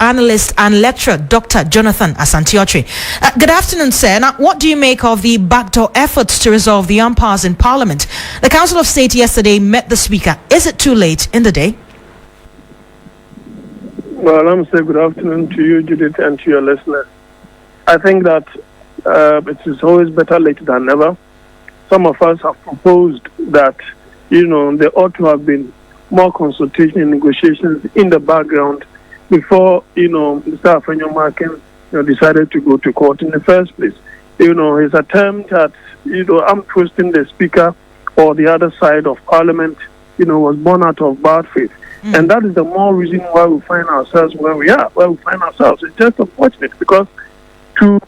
analyst and lecturer, Dr. Jonathan Asante-Oche. Good afternoon, sir. Now, what do you make of the backdoor efforts to resolve the impasse in Parliament? The Council of State yesterday met the Speaker. Is it too late in the day? Well, I'm saying good afternoon to you, Judith, and to your listeners. I think that it is always better late than never. Some of us have proposed that, there ought to have been more consultation and negotiations in the background before, Mr. Afenyo-Markin decided to go to court in the first place. His attempt at, arm twisting the Speaker or the other side of Parliament, was born out of bad faith. And that is the more reason why we find ourselves where we are, where we find ourselves. It's just unfortunate because to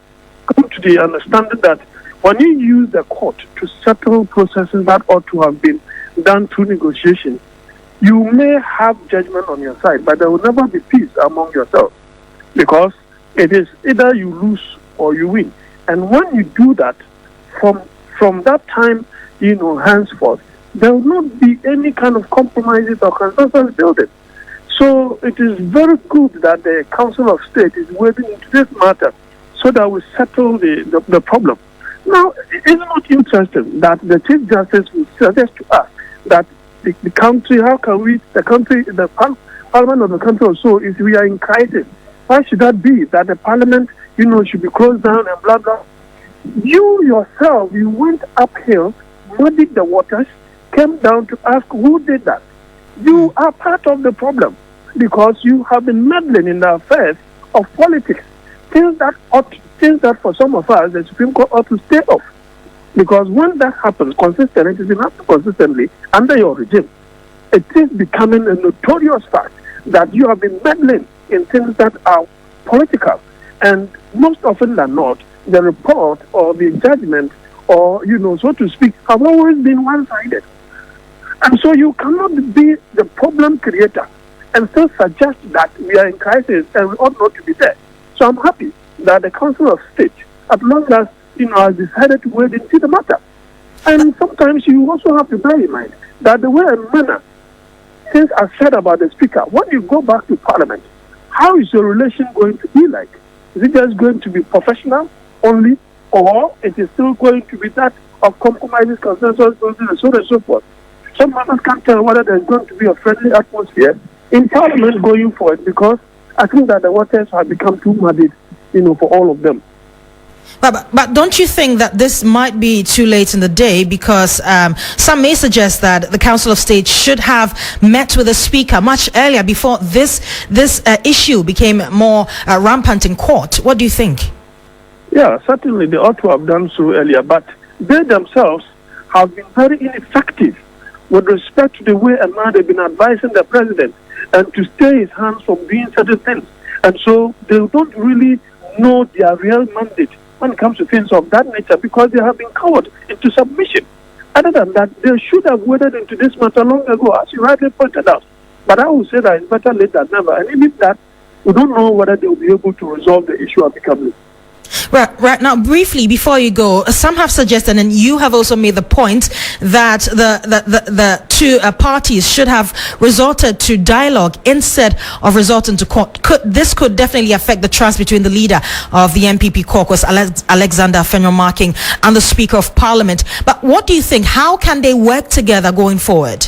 come to the understanding that when you use the court to settle processes that ought to have been done through negotiation, you may have judgment on your side, but there will never be peace among yourselves because it is either you lose or you win. And when you do that, from that time, henceforth, there will not be any kind of compromises or consensus building. So it is very good that the Council of State is wading into this matter so that we settle the problem. Now, is it not interesting that the Chief Justice will suggest to us that the country, how can we, the Parliament of the country also, if we are in crisis, why should that be? That the Parliament, should be closed down and blah, blah. You yourself, you went uphill, muddied the waters, came down to ask who did that. You are part of the problem because you have been meddling in the affairs of politics. Things that for some of us, the Supreme Court ought to stay off. Because when that happens consistently, it is enough consistently under your regime. It is becoming a notorious fact that you have been meddling in things that are political. And most often than not, the report or the judgment or, so to speak, have always been one-sided. And so you cannot be the problem creator and still suggest that we are in crisis and we ought not to be there. So I'm happy that the Council of State, as long as, has decided to wade into the matter. And sometimes you also have to bear in mind that the way and manner things are said about the Speaker, when you go back to Parliament, how is your relation going to be like? Is it just going to be professional only, or it is still going to be that of compromises, consensus, and so on and so forth? Some others can't tell whether there's going to be a friendly atmosphere in Parliament going forward because I think that the waters have become too muddied, for all of them. But don't you think that this might be too late in the day because some may suggest that the Council of State should have met with the Speaker much earlier before this issue became more rampant in court? What do you think? Yeah, certainly they ought to have done so earlier, but they themselves have been very ineffective with respect to the way and manner they've been advising the President and to stay his hands from doing certain things. And so they don't really know their real mandate when it comes to things of that nature because they have been cowed into submission. Other than that, they should have waded into this matter long ago, as you rightly pointed out. But I would say that it's better late than never. And even that, we don't know whether they will be able to resolve the issue amicably. Right now, briefly before you go, some have suggested, and you have also made the point that the two parties should have resorted to dialogue instead of resorting to court. This could definitely affect the trust between the leader of the MPP caucus, Alexander Afenyo-Markin, and the Speaker of Parliament. But what do you think? How can they work together going forward?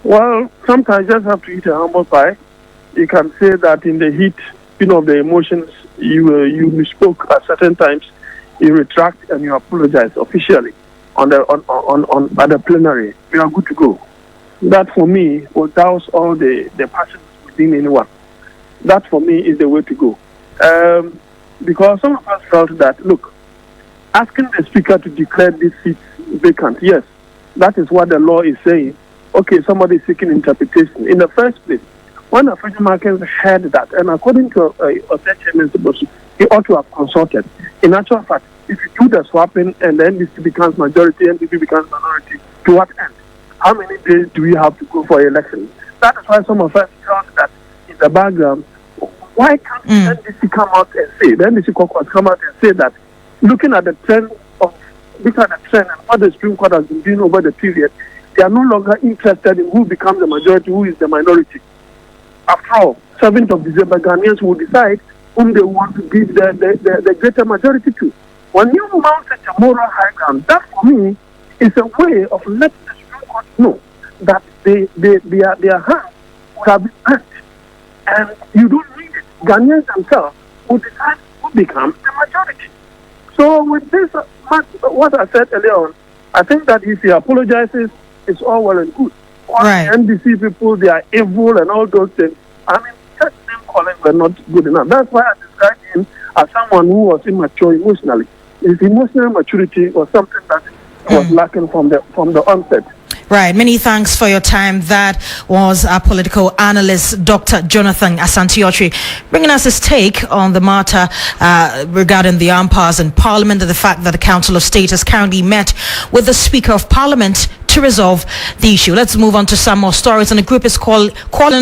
Well, sometimes you just have to eat a humble pie. You can say that in the heat, of the emotions, you misspoke at certain times, you retract and you apologize officially at the plenary. We are good to go. That for me will douse all the passions within anyone. That for me is the way to go. Because some of us felt that, look, asking the Speaker to declare this seat vacant, yes, that is what the law is saying. Okay, somebody is seeking interpretation. In the first place, when Afenyo-Markin heard that, and according to a chairman, he ought to have consulted. In actual fact, if you do the swapping and the NDC becomes majority, NDP becomes minority, to what end? How many days do we have to go for election? That is why some of us felt that in the background, why can't the NDC come out and say, the NDC caucus come out and say that, looking at the trend and what the Supreme Court has been doing over the period, they are no longer interested in who becomes the majority, who is the minority. After all, 7th of December, Ghanaians will decide whom they want to give the greater majority to. When you mount such a moral high ground, that for me is a way of letting the Supreme Court know that their hands will have been burnt. And you don't need it. Ghanaians themselves will decide who becomes the majority. So with this, what I said earlier on, I think that if he apologizes, it's all well and good. Right. The NDC people, they are evil and all those things. I mean, such name calling were not good enough. That's why I described him as someone who was immature emotionally. His emotional maturity was something that was lacking from the onset. Right. Many thanks for your time. That was our political analyst, Dr. Jonathan Asante-Ottwe, bringing us his take on the matter regarding the armed powers in Parliament and the fact that the Council of State has currently met with the Speaker of Parliament to resolve the issue. Let's move on to some more stories. And the group is calling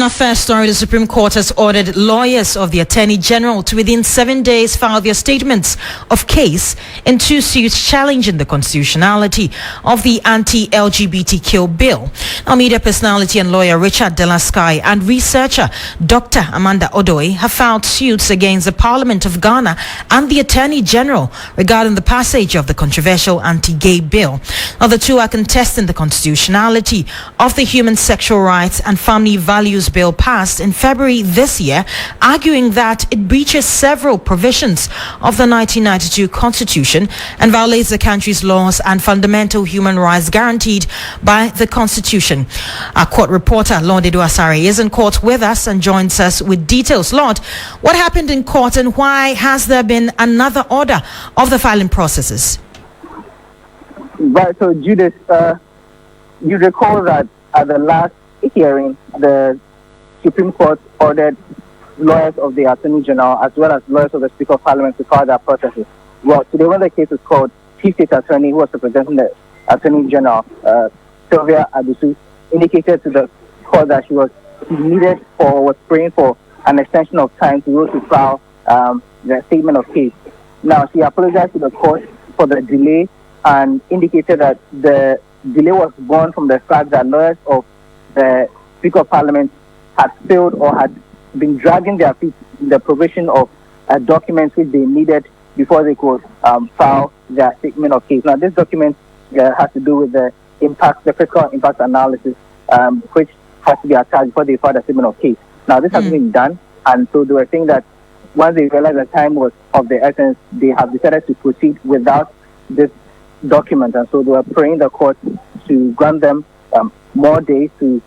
a first story. The Supreme Court has ordered lawyers of the Attorney General to within 7 days file their statements of case in 2 suits challenging the constitutionality of the Anti-LGBTQ bill. Now, media personality and lawyer Richard Delasky and researcher Dr. Amanda Odoi have filed suits against the Parliament of Ghana and the Attorney General regarding the passage of the controversial anti-gay bill. Now, the two are contesting the constitutionality of the Human Sexual Rights and Family Values Bill passed in February this year, arguing that it breaches several provisions of the 1992 Constitution and violates the country's laws and fundamental human rights guaranteed by the Constitution. Our court reporter, Lord Eduasare, is in court with us and joins us with details. Lord, what happened in court and why has there been another order of the filing processes? Right, so Judith, you recall that at the last hearing, the Supreme Court ordered lawyers of the Attorney General as well as lawyers of the Speaker of Parliament to file their processes. Well, today when the case was called, Chief State Attorney who was representing the Attorney General, Sylvia Adusu, indicated to the court that she needed or was praying for an extension of time to be able to file the statement of case. Now, she apologized to the court for the delay and indicated that the delay was born from the fact that lawyers of the Speaker of Parliament had failed or had been dragging their feet in the provision of documents which they needed before they could file their statement of case. Now, this document has to do with the fiscal impact analysis, which has to be attached before they file the statement of case. Now, this has been done, and so they were saying that once they realized the time was of the essence, they have decided to proceed without this document, and so they were praying the court to grant them more days to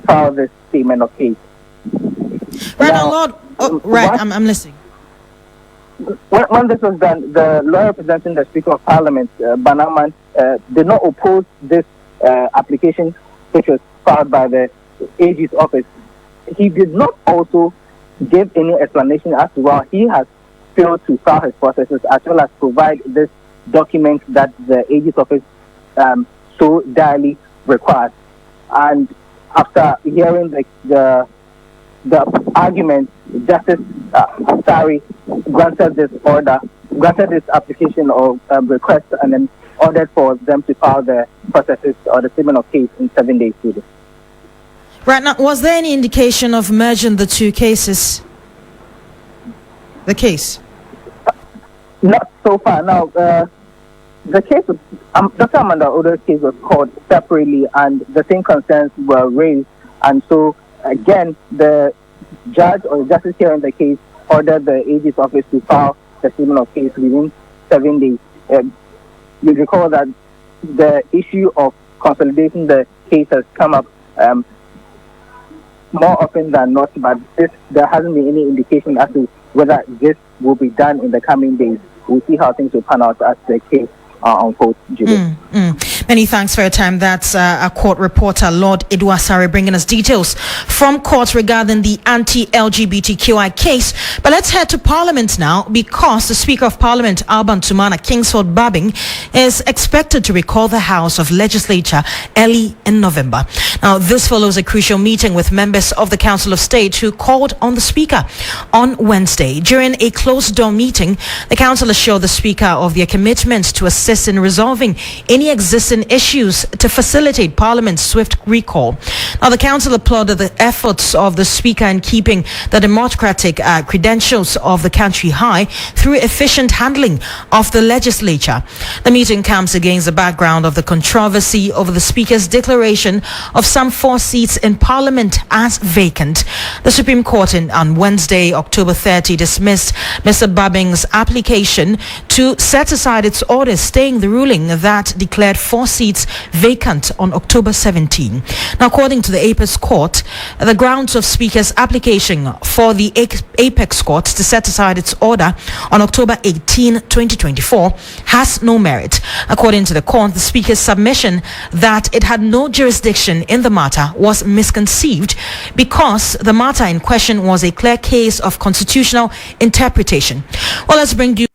file this statement of case. Right now, Lord. I'm listening. When this was done, the lawyer representing the Speaker of Parliament, Banaman, did not oppose this application, which was filed by the AG's office. He did not also give any explanation as to why he has failed to file his processes, as well as provide this document that the AG's office so direly requires. And after hearing the argument, Justice Asari granted this application or request, and then ordered for them to file the processes or the statement of case in 7 days. Right now, was there any indication of merging the two cases? The case? Not so far. Now, the case of Dr. Amanda Odo's case was called separately, and the same concerns were raised. And so, again, the judge or the justice hearing the case ordered the AG's office to file the statement of case within 7 days. You recall that the issue of consolidating the case has come up more often than not, but there hasn't been any indication as to whether this will be done in the coming days. We'll see how things will pan out as the case unfolds. Many thanks for your time. That's our court reporter, Lord Eduasare, bringing us details from court regarding the anti-LGBTQI case. But let's head to Parliament now, because the Speaker of Parliament, Alban Tumana Kingsford Bagbin, is expected to recall the House of Legislature early in November. Now, this follows a crucial meeting with members of the Council of State who called on the Speaker on Wednesday. During a closed-door meeting, the Council assured the Speaker of their commitment to assist in resolving any existing pressing issues to facilitate Parliament's swift recall. Now, the council applauded the efforts of the Speaker in keeping the democratic credentials of the country high through efficient handling of the legislature. The meeting comes against the background of the controversy over the Speaker's declaration of some 4 seats in Parliament as vacant. The Supreme Court on Wednesday, October 30, dismissed Mr. Bagbin's application to set aside its order staying the ruling that declared 4 seats vacant on October 17. Now, according to the Apex Court, the grounds of Speaker's application for the Apex Court to set aside its order on October 18, 2024 has no merit. According to the court, the Speaker's submission that it had no jurisdiction in the matter was misconceived because the matter in question was a clear case of constitutional interpretation. Well, let's bring you